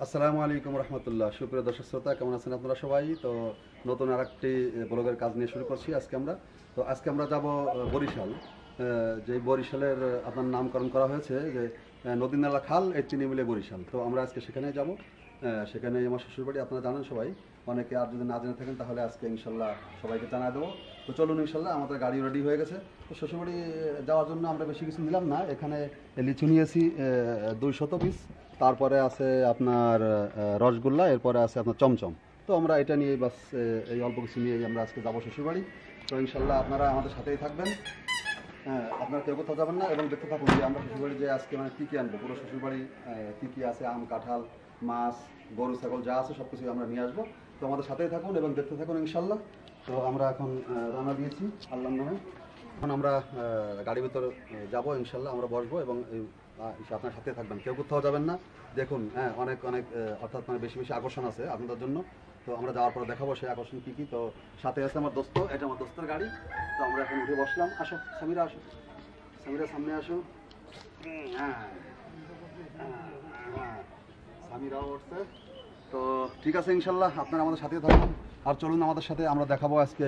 আসসালামু আলাইকুম রহমতুল্লাহ। সুপ্রিয় দর্শক শ্রোতা, কেমন আছেন আপনারা সবাই? তো নতুন আরেকটি ব্লগের কাজ নিয়ে শুরু করছি আজকে আমরা যাব বরিশাল। যে বরিশালের আপনার নামকরণ করা হয়েছে যে নদী নালা খাল এই চিনি মিলে বরিশাল। তো আমরা আজকে সেখানে যাব। সেখানে আমার শ্বশুরবাড়ি, আপনারা জানেন সবাই। অনেকে আর যদি না জেনে থাকেন তাহলে আজকে ইনশাল্লাহ সবাইকে জানাই দেবো। তো চলুন, ইনশাল্লাহ আমাদের গাড়ি রেডি হয়ে গেছে। তো শ্বশুরবাড়ি যাওয়ার জন্য আমরা বেশি কিছু নিলাম না। এখানে লিচু নিয়েছি 200 পিস, তারপরে আছে আপনার রসগোল্লা, এরপরে আছে আপনার চমচম। তো আমরা এটা নিয়ে বাস, এই অল্প কিছু নিয়ে আমরা আজকে যাবো শ্বশুরবাড়ি। তো ইনশাল্লাহ আপনারা আমাদের সাথেই থাকবেন। হ্যাঁ, আপনারা কেউ কোথাও যাবেন না এবং দেখতে থাকুন যে আমরা শ্বশুরবাড়ি যে আজকে মানে কী কী আনবো। পুরো শ্বশুরবাড়ি কী কী আছে, আম, কাঁঠাল, মাছ, গরু, ছাগল যা আছে সব কিছুই আমরা নিয়ে আসবো। তো আমাদের সাথেই থাকুন এবং দেখতে থাকুন ইনশাল্লাহ। তো আমরা এখন রওনা দিয়েছি আল্লাহর নামে। এখন আমরা গাড়ির ভিতরে যাবো ইনশাল্লাহ, আমরা বসবো এবং আপনার সাথে থাকবেন, কেউ কোথাও যাবেন না। দেখুন, হ্যাঁ, অনেক অনেক অর্থাৎ মানে বেশি বেশি আকর্ষণ আছে আপনাদের জন্য। তো আমরা যাওয়ার পরে দেখাবো সেই আকর্ষণ কী কী। তো সাথে আছে আমার দোস্ত, এটা আমার দোস্তের গাড়ি। তো আমরা এখন উঠে বসলাম। আসো সামিরা, আসো সামিরা, সামনে আসো। হ্যাঁ, সামিরাও উঠছে। তো ঠিক আছে ইনশাল্লাহ, আপনারা আমাদের সাথে থাকুন। আর চলুন আমাদের সাথে, আমরা দেখাবো আজকে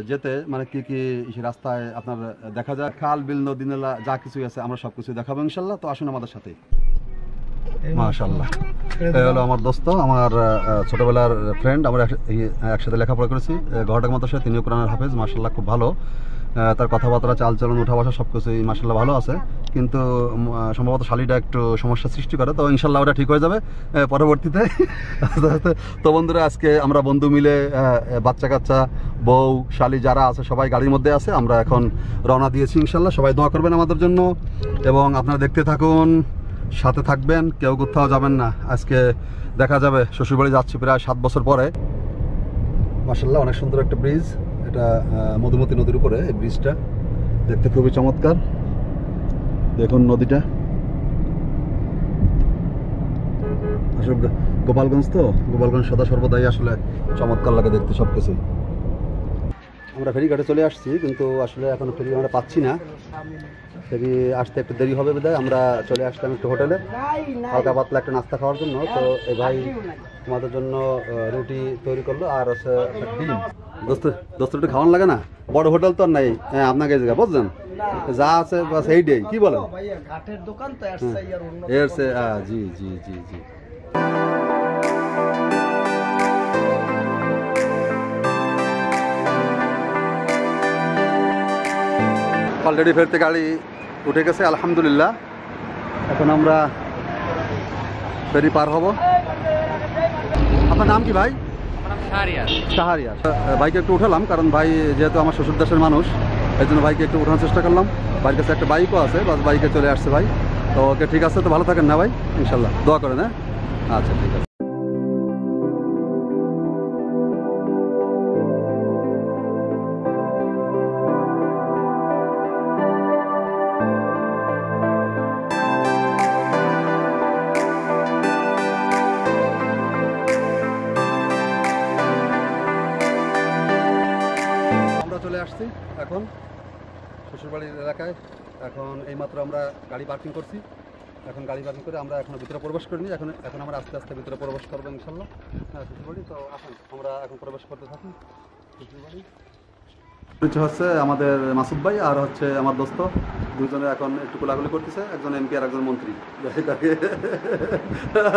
যেতে মানে কি কি রাস্তায় আপনার দেখা যায়, খাল, বিল, নদী, নালা যা কিছুই আছে আমরা সব কিছু দেখাবো ইনশাল্লাহ। তো আসুন আমাদের সাথে। মাশাআল্লাহ, এই হলো আমার দোস্ত, আমার ছোটবেলার ফ্রেন্ড। আমরা একসাথে লেখাপড়া করেছি গহটাক মাদ্রাসায়। তিনিও কোরআনের হাফেজ, মাশাআল্লাহ খুব ভালো। তার কথাবার্তা, চালচলন, উঠা বসা সব কিছুই মাশাআল্লাহ ভালো আছে। কিন্তু সম্ভবত শালিটা একটু সমস্যা সৃষ্টি করে। তো ইনশাল্লাহ ওটা ঠিক হয়ে যাবে পরবর্তীতে। তো বন্ধুরা, আজকে আমরা বন্ধু মিলে, বাচ্চা কাচ্চা, বউ, শালি যারা আছে সবাই গাড়ির মধ্যে আছে। আমরা এখন রওনা দিয়েছি ইনশাল্লাহ। সবাই দোয়া করবেন আমাদের জন্য এবং আপনারা দেখতে থাকুন, সাথে থাকবেন, কেউ কোথাও যাবেন না। আজকে দেখা যাবে শ্বশুরবাড়ি যাচ্ছি প্রায় 7 বছর পরে। মাশাআল্লাহ, অনেক সুন্দর একটা ব্রিজ এটা, মধুমতি নদীর উপরে এই ব্রিজটা দেখতে খুবই চমৎকার। দেখুন নদীটা, আসলে গোপালগঞ্জ, তো গোপালগঞ্জ সদা সর্বদাই আসলে চমৎকার লাগে দেখতে সব কিছুই। আমরা ফেরিঘাটে চলে আসছি, কিন্তু আসলে এখন ফেরি আমরা পাচ্ছি না। ফেরি আসতে একটু দেরি হবে বোধহয়। আমরা চলে আসলাম একটু হোটেলে হালকা পাতলা একটা নাস্তা খাওয়ার জন্য। তো এই ভাই আমাদের জন্য রুটি তৈরি করলো আর হচ্ছে ডিম। দোস্ত একটু খাওয়ান লাগে না, বড় হোটেল তো আর নাই। হ্যাঁ, আপনাকে এই জায়গা বুঝলেন, যা আছে বাস এইটাই। কি বলেন? জি জি জি জি। অলরেডি ফেরতে গাড়ি উঠে গেছে আলহামদুলিল্লাহ। এখন আমরা ফেরি পার হব। আপনার নাম কি ভাই? শাহরিয়ার। ভাইকে একটু উঠালাম, কারণ ভাই যেহেতু আমার শ্বশুর দেশের মানুষ, এই জন্য ভাইকে একটু উঠানোর চেষ্টা করলাম। ভাইয়ের কাছে একটা বাইকও আছে, বাস বাইকে চলে আসছে ভাই। তো ওকে, ঠিক আছে। তো ভালো থাকেন না ভাই, ইনশাল্লাহ দোয়া করেন। হ্যাঁ, আচ্ছা ঠিক আছে। চলে আসছি এখন শ্বশুরবাড়ির এলাকায়। এখন এইমাত্র আমরা গাড়ি পার্কিং করছি। এখন গাড়ি পার্কিং করে আমরা এখন ভিতরে প্রবেশ করিনি। এখন আমরা আস্তে আস্তে ভিতরে প্রবেশ করবো ইনশাল্লাহ। হ্যাঁ, শ্বশুরবাড়ি। তো আসুন আমরা এখন প্রবেশ করতে থাকি শ্বশুরবাড়ি। হচ্ছে আমাদের মাসুদ ভাই আর হচ্ছে আমার দোস্ত, দুজনে এখন একটু কোলাগুলি করতেছে। একজন এমপি আর একজন মন্ত্রী।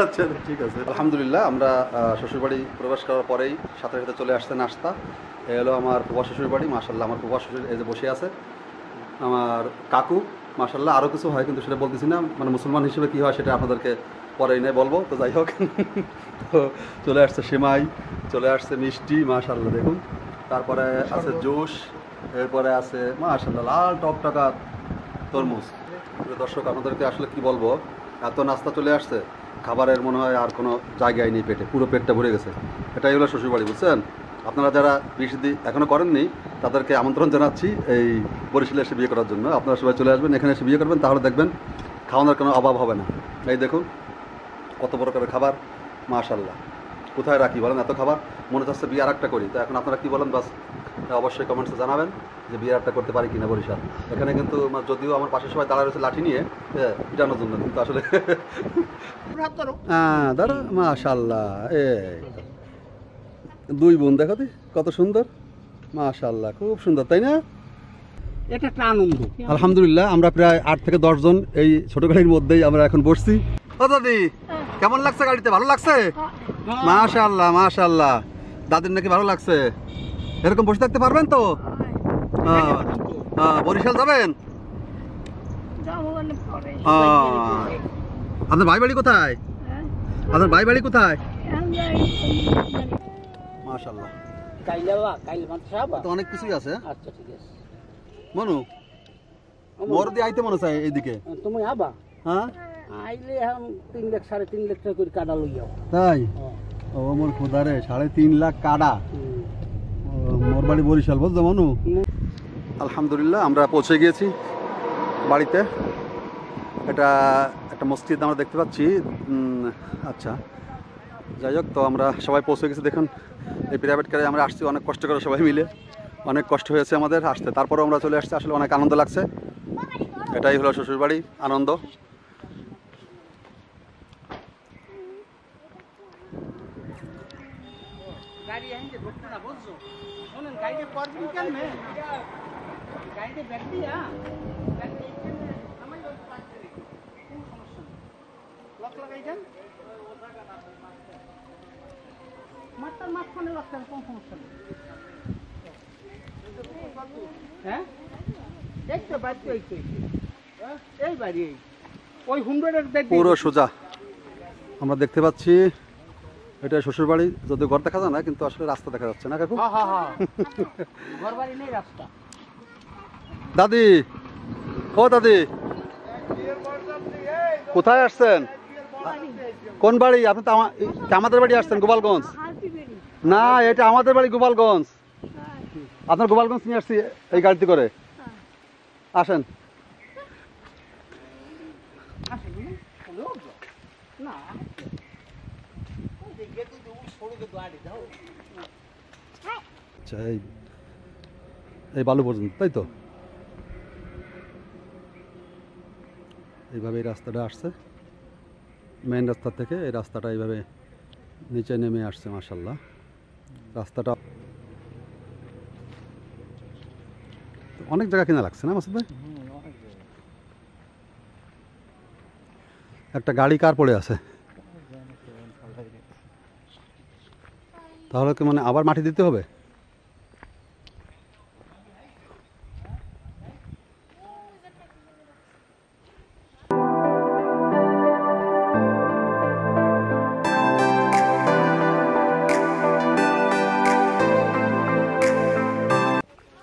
আচ্ছা ঠিক আছে। আলহামদুলিল্লাহ, আমরা শ্বশুরবাড়ি প্রবেশ করার পরেই সাথে সাথে চলে আসছে নাস্তা। এ হলো আমার ফুফা শ্বশুর বাড়ি। মাশাল্লাহ, আমার ফুফা শ্বশুর এই যে বসে আছে, আমার কাকু। মাশাল্লাহ, আরও কিছু হয় কিন্তু সেটা বলতেছি না, মানে মুসলমান হিসেবে কী হয় সেটা আপনাদেরকে পরেই নেই বলবো। তো যাই হোক, তো চলে আসছে সেমাই, চলে আসছে মিষ্টি, মাশাল্লাহ দেখুন। তারপরে আছে জুস, এরপরে আছে মাশাল্লাহ লাল টকটকা তরমুজ। দর্শক, আপনাদেরকে আসলে কি বলবো, এত নাস্তা চলে আসছে, খাবারের মনে হয় আর কোনো জায়গায় নেই পেটে, পুরো পেটটা ভরে গেছে। এটাই হলো শ্বশুরবাড়ি, বুঝছেন? আপনারা যারা বিয়ে এখনও করেননি তাদেরকে আমন্ত্রণ জানাচ্ছি এই বরিশালে এসে বিয়ে করার জন্য। আপনারা সবাই চলে আসবেন, এখানে এসে বিয়ে করবেন, তাহলে দেখবেন খাওয়ানোর কোনো অভাব হবে না। এই দেখুন কত প্রকারের খাবার, মাশাল্লাহ। কোথায় রাখি বলেন এত খাবার? মনে হচ্ছে বিয়ে আর একটা করি। তো এখন আপনারা কী বলেন বাস অবশ্যই কমেন্টসে জানাবেন যে বিয়ে একটা করতে পারি কিনা বরিশাল। এখানে কিন্তু যদিও আমার পাশে সবাই দাঁড়ায় রয়েছে লাঠি নিয়ে পিটানোর জন্য, কিন্তু আসলে হ্যাঁ ধরো মাশাল্লাহ, এই দুই বোন দেখো দি কত সুন্দর, মাশাল্লাহ খুব সুন্দর, তাই না? এটা একটা আনন্দ। আলহামদুলিল্লাহ আমরা প্রায় 8 থেকে 10 জন এই ছোট গাড়ির মধ্যেই আমরা এখন বসছি। ও দাদি কেমন লাগছে গাড়িতে, ভালো লাগছে? মাশাআল্লাহ মাশাআল্লাহ, দাদির নাকি ভালো লাগছে। এরকম বসে থাকতে পারবেন তো? বরিশাল যাবেন? আপনার ভাই বাড়ি কোথায়? আপনার ভাই বাড়ি কোথায়? মাশাআল্লাহ তো অনেক কিছুই আছে। আচ্ছা ঠিক আছে মনু মোর দিয়ে আইতে মনে চাই এইদিকে তুমি আবা। হ্যাঁ আইলে এখন 3 লাখ 3.5 লাখ টাকা করে কাটা লই যাও। তাই? ও মোর খোদারে 3.5 লাখ কাটা। মোর বাড়ি বরিশাল, বুঝছো মনু? আলহামদুলিল্লাহ আমরা পৌঁছে গিয়েছি বাড়িতে। এটা একটা মসজিদ আমরা দেখতে পাচ্ছি। আচ্ছা যাই হোক, তো আমরা সবাই পৌঁছে গেছি। দেখুন এই প্রাইভেট কারে আমরা আসছি অনেক কষ্ট করে, সবাই মিলে অনেক কষ্ট হয়েছে আমাদের আসতে, তারপরেও আমরা চলে আসছি। আসলে অনেক আনন্দ লাগছে, এটাই হলো শ্বশুরবাড়ি আনন্দ। গাড়ি আইতে ঢুকতে না বুঝছো, শুনেন গাড়িতে করবেন কেন মে গাড়িতে ব্যাগ দিয়া ব্যাগ এইখানে আমার লোক পাচ্ছে রে, কোন সমস্যা নেই, লক লাগাই দেন মাথার মাঝখানে রাখতেন, কোন সমস্যা নেই। হ্যাঁ এই তো বাড়ি, এই বাড়ি ওই 100 পুরো সোজা আমরা দেখতে পাচ্ছি। এটা শ্বশুরবাড়ি, যদিও ঘর দেখা যায় না, কিন্তু আসলে রাস্তা দেখা যাচ্ছে না কাকু? ঘর বাড়ি নেই, রাস্তা। দাদি, ও দাদি কোথায় আসছেন? কোন বাড়ি? আপনি তো আমাদের বাড়ি আসছেন, গোপালগঞ্জ? না এটা আমাদের বাড়ি গোপালগঞ্জ। আপনার গোপালগঞ্জ নিয়ে আসছি এই গাড়িতে করে। আসেন। আচ্ছা এই বালু পর্যন্ত, তাই তো? এইভাবে এই রাস্তাটা আসছে মেইন রাস্তা থেকে, এই রাস্তাটা এইভাবে নিচে নেমে আসছে। মাশাআল্লাহ রাস্তাটা অনেক জায়গা কিনা লাগছে না মাসুদ ভাই? একটা গাড়ি কার পড়ে আছে, তাহলে কি মানে আবার মাটি দিতে হবে?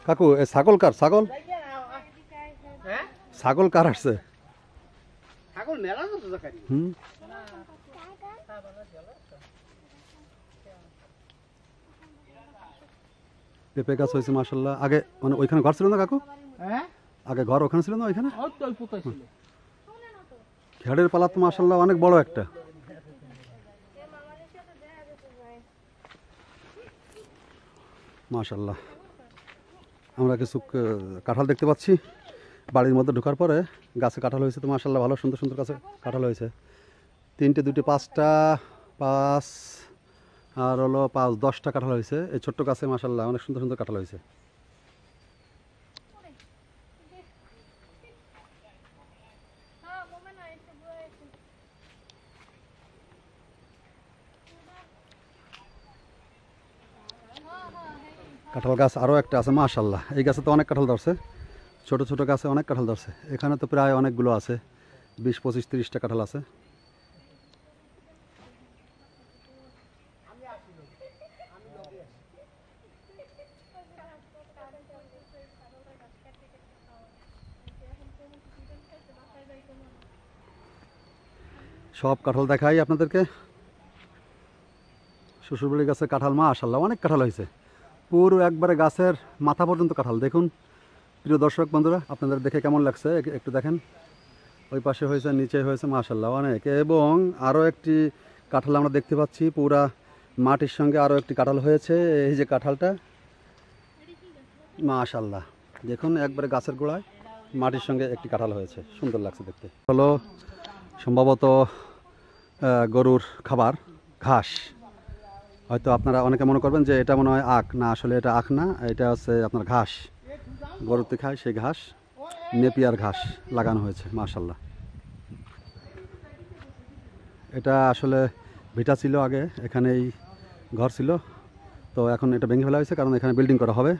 কাকু এ ছাগল কার? ছাগল ছাগল কার আসছে? ছাগল মেলা তো জায়গায়। পেঁপে গাছ হয়েছে মাশাআল্লাহ। আগে মানে ওইখানে ঘর ছিল না কাকু? হ্যাঁ আগে ঘর ওখানে ছিল না ওইখানে? ওই তো ওই পুতাই ছিল। খেড়ের পালা তো মাশাআল্লাহ অনেক বড় একটা। মাশাআল্লাহ আমরা কিছু কাঁঠাল দেখতে পাচ্ছি বাড়ির মধ্যে ঢোকার পরে। গাছে কাঁঠাল হয়েছে তো মাশাআল্লাহ, ভালো সুন্দর সুন্দর গাছে কাঁঠাল হয়েছে। 3টে 2টে 5টা 5 আর হলো 5 10টা কাঁঠাল হয়েছে এই ছোট্ট গাছে মাশাআল্লাহ, অনেক সুন্দর সুন্দর কাঁঠাল হয়েছে। কাঁঠাল গাছ আরও একটা আছে মাশাআল্লাহ, এই গাছে তো অনেক কাঁঠাল ধরছে, ছোট ছোট গাছে অনেক কাঁঠাল ধরছে। এখানে তো প্রায় অনেকগুলো আছে, 20 25 30টা কাঁঠাল আছে। সব কাঁঠাল দেখাই আপনাদেরকে। শ্বশুরবাড়ির গাছে কাঁঠাল মাশাআল্লাহ অনেক কাঁঠাল হয়েছে, পুরো একবারে গাছের মাথা পর্যন্ত কাঁঠাল। দেখুন প্রিয় দর্শক বন্ধুরা, আপনাদের দেখে কেমন লাগছে একটু দেখেন। ওই পাশে হয়েছে, নিচে হয়েছে মাশাআল্লাহ অনেক। এবং আরও একটি কাঁঠাল আমরা দেখতে পাচ্ছি, পুরা মাটির সঙ্গে আরও একটি কাঁঠাল হয়েছে। এই যে কাঁঠালটা মাশাআল্লাহ দেখুন একবারে গাছের গোড়ায় মাটির সঙ্গে একটি কাঁঠাল হয়েছে, সুন্দর লাগছে দেখতে। হলো সম্ভবত গরুর খাবার ঘাস। হয়তো আপনারা অনেকে মনে করবেন যে এটা মনে হয় আখ, না আসলে এটা আখ না, এটা হচ্ছে আপনার ঘাস, গরুতে খায় সেই ঘাস, নেপিয়ার ঘাস লাগানো হয়েছে মাশাল্লাহ। এটা আসলে ভিটা ছিল আগে, এখানেই ঘর ছিল, তো এখন এটা ভেঙে ফেলা হয়েছে কারণ এখানে বিল্ডিং করা হবে।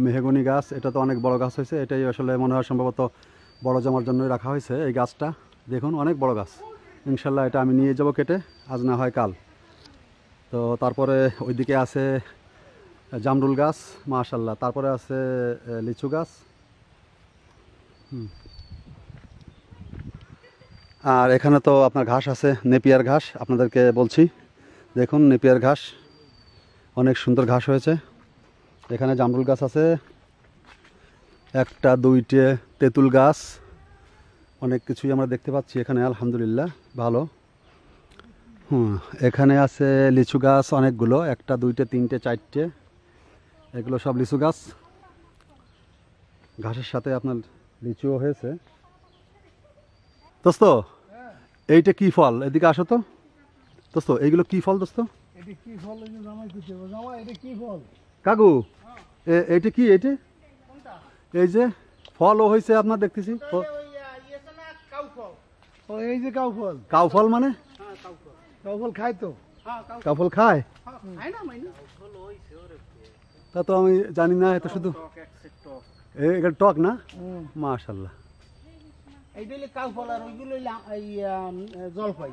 মেহগনি গাছ, এটা তো অনেক বড় গাছ হয়েছে, এটাই আসলে মনে হয় সম্ভবত বড় জমার জন্যই রাখা হয়েছে এই গাছটা। দেখুন অনেক বড় গাছ, ইনশাল্লাহ এটা আমি নিয়ে যাব কেটে, আজ না হয় কাল। তো তারপরে ওইদিকে আছে জামরুল গাছ মাশাল্লাহ, তারপরে আছে লিচু গাছ। আর এখানে তো আপনার ঘাস আছে, নেপিয়ার ঘাস, আপনাদেরকে বলছি দেখুন নেপিয়ার ঘাস, অনেক সুন্দর ঘাস হয়েছে। এখানে জামরুল গাছ আছে, একটা দুইটে তেঁতুল গাছ, অনেক কিছুই আমরা দেখতে পাচ্ছি এখানে আলহামদুলিল্লাহ ভালো। এখানে আছে লিচু গাছ অনেকগুলো, একটা দুইটে তিনটে চারটে, এগুলো সব লিচু গাছ, ঘাসের সাথে আপনার লিচুও হয়েছে। দোস্ত এইটা কি ফল, এদিকে আসো তো দোস্ত, এইগুলো কি ফল দোস্ত? এটা কি ফল? জামাই এটা কি ফল? কাকু এইটা কি, এইটা এই যে ফলও হয়েছে আপনার দেখতেছি। ও এই যে কাউ ফল। কাউ ফল মানে? কাউ ফল খায় তো। কাউ ফল খায়? তা তো আমি জানি না, এটা শুধু এটা টক না? মাশাল্লাহ। এইটা হইলে কাউ ফল, আর ওইগুলো হইলে জলপাই।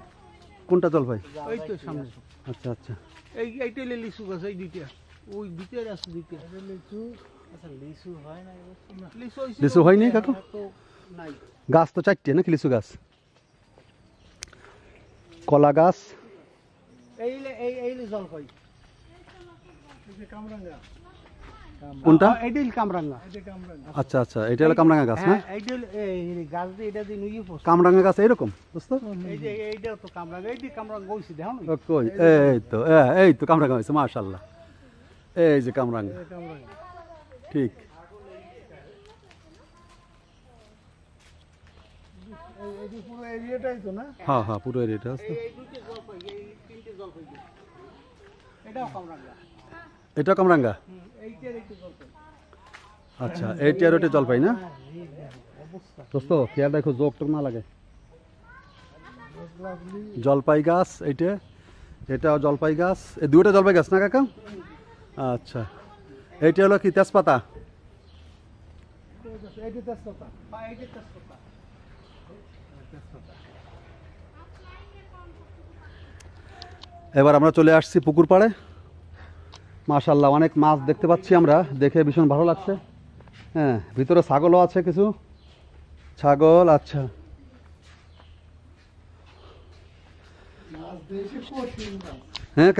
কোনটা জলপাই? ওই তো সামনে। আচ্ছা আচ্ছা, এইটা হইলে লিচু গাছ, এই দুইটা, ওই ভিতরে আছে দুইটা লিচু। আচ্ছা লিচু হয় না লিচু হয়নি কাকু? নাই, গাছ তো চারটে নাকি লিচু গাছ? কলা গাছ, এই জলপাই। কামরাঙ্গা কোনটা? এইটা কামরাঙ্গা। আচ্ছা আচ্ছা, এটা হলো কামরাঙ্গা গাছ না? এইটা এই গাছ দিয়ে এটা দিয়ে নুয়ে পড়ছে। কামরাঙ্গা গাছ এরকম দোস্ত? এই যে এইটাও তো কামরাঙ্গা, এই যে কামরাঙ্গা হইছে দেখো না। কই এই তো কামরাঙ্গা হয়েছে মাশাল্লাহ, এই যে কামরাঙ্গা, ঠিক। এই পুরো এরিয়াটাই তো না? হ্যাঁ হ্যাঁ, পুরো এরিয়াটা আছে। এই দুইটা জলপাই, এই তিনটে জলপাই, এটাও কামরাঙ্গা। এটা কামরাঙ্গা? এইটার একটু জলপাই। আচ্ছা, এইটার ওটা জলপাই না দোস্ত? খেয়াল রাখো জোক টোক না লাগে। জলপাই গাছ এইটা, এটাও জলপাই গাছ, এই দুইটা জলপাই গাছ না কাকা? আচ্ছা, এইটা হলো কি তেজপাতা? এইটা তেজপাতা, হ্যাঁ এইটা তেজপাতা। এবার আমরা চলে আসছি পুকুর পাড়ে, মাশাল্লাহ অনেক মাছ দেখতে পাচ্ছি আমরা, দেখে ভীষণ ভালো লাগছে। হ্যাঁ, ভিতরে ছাগলও আছে কিছু, ছাগল। আচ্ছা, হ্যাঁ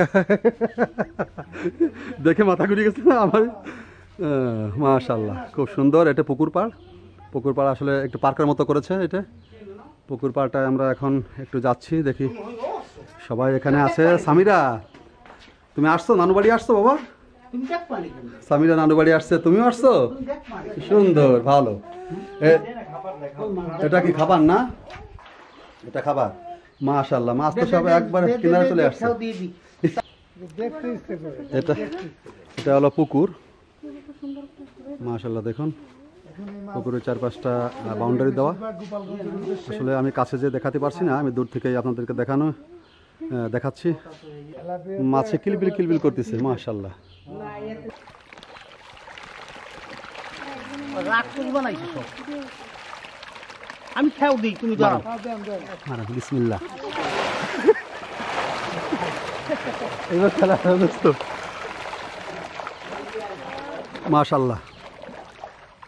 দেখে মাথা ঘুরে গেছে না আমার। মাশাল্লাহ খুব সুন্দর, এটা পুকুর পাড়। পুকুর পাড় আসলে একটু পার্কের মতো করেছে এটা। পুকুর পাড়টায় আমরা এখন একটু যাচ্ছি, দেখি সবাই এখানে আছে। সামিরা তুমি আসছো, নানু বাড়ি আসছো বাবা? সামিরা নানু বাড়ি আসছে, তুমিও আসছো? সুন্দর, ভালো। এটা কি খাবার না? এটা খাবার মাশাল্লাহ, মাছ তো সব একবার কিনারে চলে আসছে। এটা এটা হলো পুকুর মাশাল্লাহ, দেখুন পুকুরের চারপাশটা বাউন্ডারি দেওয়া। আসলে আমি কাছে যে দেখাতে পারছি না, আমি দূর থেকেই আপনাদেরকে দেখাচ্ছি। মাছে কিলবিল কিলবিল করতেছে মাশাল্লাহ। আমি খেয়াও দিই, তুমি যাও। বিসমিল্লাহ, এবার খেলা দোস্ত মাশাল্লাহ।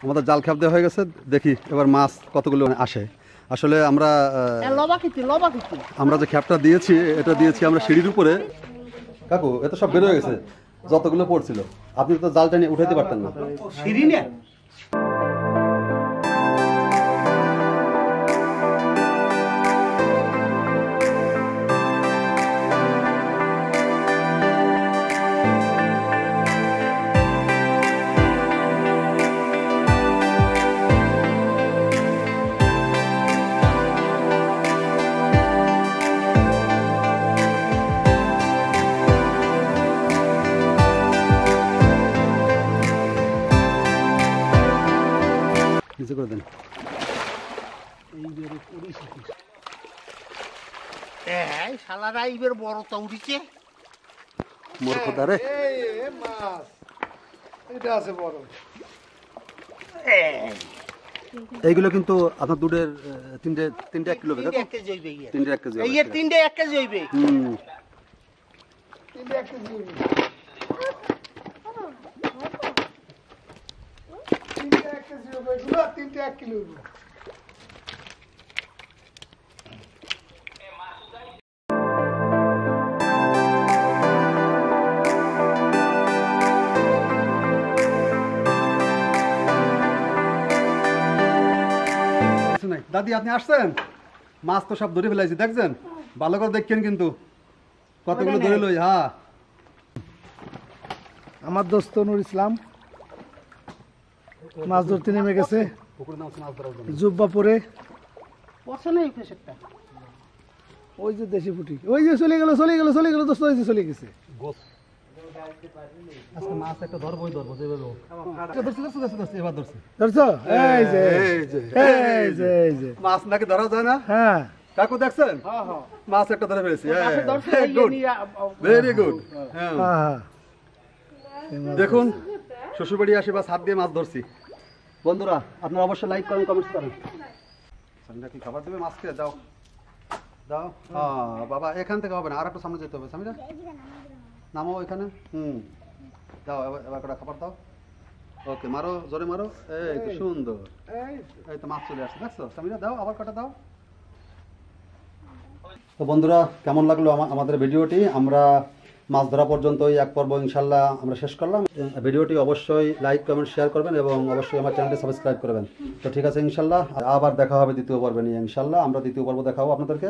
আমাদের জাল খেপ দেওয়া হয়ে গেছে, দেখি এবার মাছ কতগুলো আসে। আসলে আমরা যে খ্যাপটা দিয়েছি, এটা দিয়েছি আমরা সিঁড়ির উপরে। কাকু এত সব বের হয়ে গেছে, যতগুলো পড়ছিল। আপনি তো জালটা নিয়ে উঠাইতে পারতেন না। সিঁড়ি নিয়ে করে দেন। এইবারে করে শিখিস। এই শালারা এইবার বড় তো উঠিছে। মূর্খতা রে। এই মাছ এটা আছে বড়। এইগুলো কিন্তু আপনার দুধের তিনটে 1 কিলো হবে, তিনটে 1 কেজি হইবে। তিনটে 1 কেজি এই হবে। তিনটে 1 কেজি হইবে। তিনটে 1 কেজি হইবে। তিনটে 1 কেজি হইবে এগুলো, তিনটে 1 কিলো হইবে। কিছু নাই। দাদি আপনি আসছেন? মাছ তো সব ধরে ফেলাইছি, দেখছেন? ভালো করে দেখছেন কিন্তু কতগুলো ধরে লই। হ্যাঁ, আমার দোস্ত নুর ইসলাম মাছ ধরতে নেমে গেছে, পুকুরে নামছে মাছ ধরার জন্য। জুব্বা পরে। পছন্দ এই পেশাটা। ওই যে দেশি পুঁটি, ওই যে চলে গেল দোস্ত, ওই যে চলে গেছে। আজকে মাছ একটা ধরবই ধরবো, যেভাবে হোক। ধরছি, এবার ধরছি। ধরছো? এই যে এই যে মাছ নাকি ধরা যায় না? হ্যাঁ কাকু দেখছেন? মাছ একটা ধরে ফেলেছি। Very good. হ্যাঁ হ্যাঁ। দেখুন, শ্বশুরবাড়ি আসি বা হাত দিয়ে মাছ ধরছি। বন্ধুরা, আপনারা অবশ্যই লাইক করেন, কমেন্টস করেন। সামিরা কি খাবার দেবে মাছকে? দাও দাও। হ্যাঁ বাবা, এখান থেকে হবে না, আর একটু সামনে যেতে হবে। সামিরা নামো এখানে। দাও, এবার কটা খাবার দাও। ওকে, মারো, জোরে মারো। এই তো সুন্দর, এই তো মাছ চলে আসছে, দেখছো? সামিরা দাও, আবার কটা দাও। তো বন্ধুরা, কেমন লাগলো আমাদের ভিডিওটি? আমরা মাছ ধরা পর্যন্তই এক পর্ব ইনশাল্লাহ আমরা শেষ করলাম। ভিডিওটি অবশ্যই লাইক, কমেন্ট, শেয়ার করবেন এবং অবশ্যই আমার চ্যানেলটি সাবস্ক্রাইব করবেন। তো ঠিক আছে, ইনশাল্লাহ আবার দেখা হবে দ্বিতীয় পর্বে নিয়ে। ইনশাল্লাহ আমরা দ্বিতীয় পর্ব দেখাবো আপনাদেরকে।